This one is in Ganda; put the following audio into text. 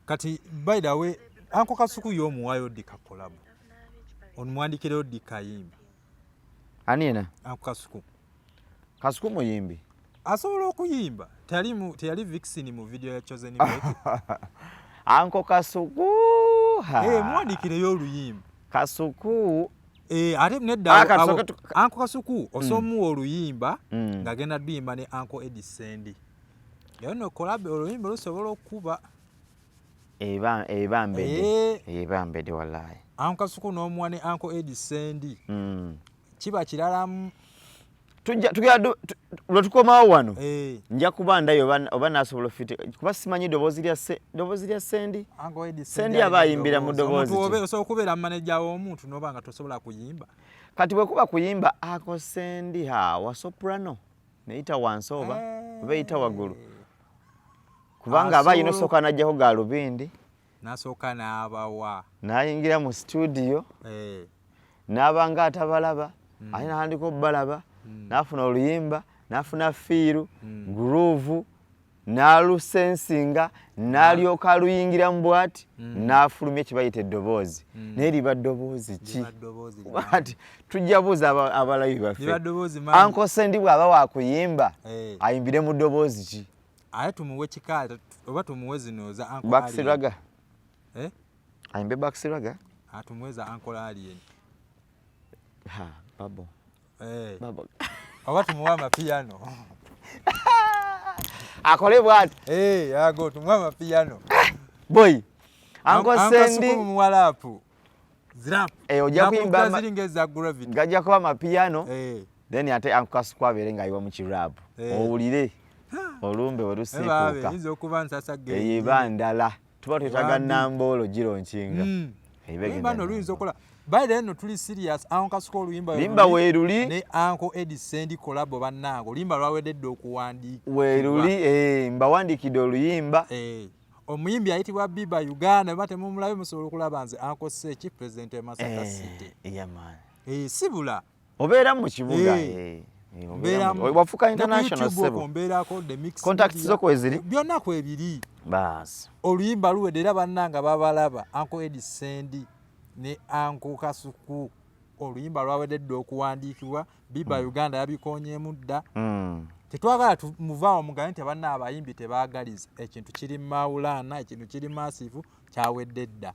Kati by the way Uncle Kasuku y'omuwayo Eddy collab. Onumwandikira Eddy kayimba. Anina? Uncle Kasuku. Kasuku muyimbi. Asobola okuyimba. Teyali Vixen mu video ya Chosen Break. Uncle Kasuku. Mwandikire y'oluyimba. Kasuku. Ate nedda Uncle Kasuku osomuwa oluyimba ng'agenda duyimba ne Uncle Eddy Ssendi. Yono collab oluyimba lusobola okuba. Ebambede wallahi. Uncle Kasuku n'omuwa ne Uncle Eddy Ssendi. Kiba kiralamu. Lwetukomawo wano nja kuba ndayo oba nasobola fiti kuba simanyi ddoboozi lya Ssendi. Ssendi aba ayimbira mu ddoboozi. Osobola okubeera manager w'omuntu n'oba nga tosobola kuyimba. Kati bwe kuba kuyimba ako Ssendi wa soprano neyita wansi oba eyita waggulu. Kubanga aba yino sooka n'ajjako galubindi. Nasooka n'abawa. N'ayingira mu studio. N'aba nga atabalaba. Ayina handiko balaba. Nafuna oluyimba, nafuna fiiru, groove, nalusensinga, nalyoka aluyingira mu bwati, nafulumya kibayita eddoboozi. Neriba ddoboozi ki? Bwati tujja buuza abalabi baffe. Uncle Ssendi bw'aba wakuyimba, ayimbire mu ddoboozi ki? Aye tumuwe kikaala oba tumuwe zinoza Uncle Backsiraga. Ayimbe Backsiraga? Atumuweza Uncle Alien. Babo. Babo. Oba tumuwe amapiano. Akole bwati. Ago tumuwe amapiano. Boy. Uncle Ssendi muwalapu. Zirap. Ojja kuyimba zilingeza gravity. Gajja kuba amapiano. Then ate Uncle Kasuku abeere ng'ayiwa mu kirap. Owulire. Olumbe olusiikuuka. Nze okuba nsasa ge. Eba ndala. Tuba twetaaga Namboolo gironkinga. Bano luyinza okola. By the way, tuli serious. Uncle Kasuku oluyimba limba weeruli ne Uncle Eddy Ssendi collab bannango. Oluyimba lwawedde okuwandiika. Weeruli mbawandikidde oluyimba. Omuyimbi ayitibwa Biba Uganda bate mumulabe musobola okulaba nze Uncle Ssechi president e Masaka City. Man. Sibula. Obeera mu kibuga. Wafuka international sebo. Contacts zo kweziri. Byonna kwebiri. Bas. Oluyimba luwedde era bannanga babalaba Uncle Eddy Ssendi ne Uncle Kasuku. Oluyimba lwawedde okuwandiikibwa Biba Uganda yabikonyeemu dda. Tetwagala tumuvaawo mugaye nti banna abayimbi tebaagaliza ekintu kiri mawulana ekintu kiri masifu kyawedde dda.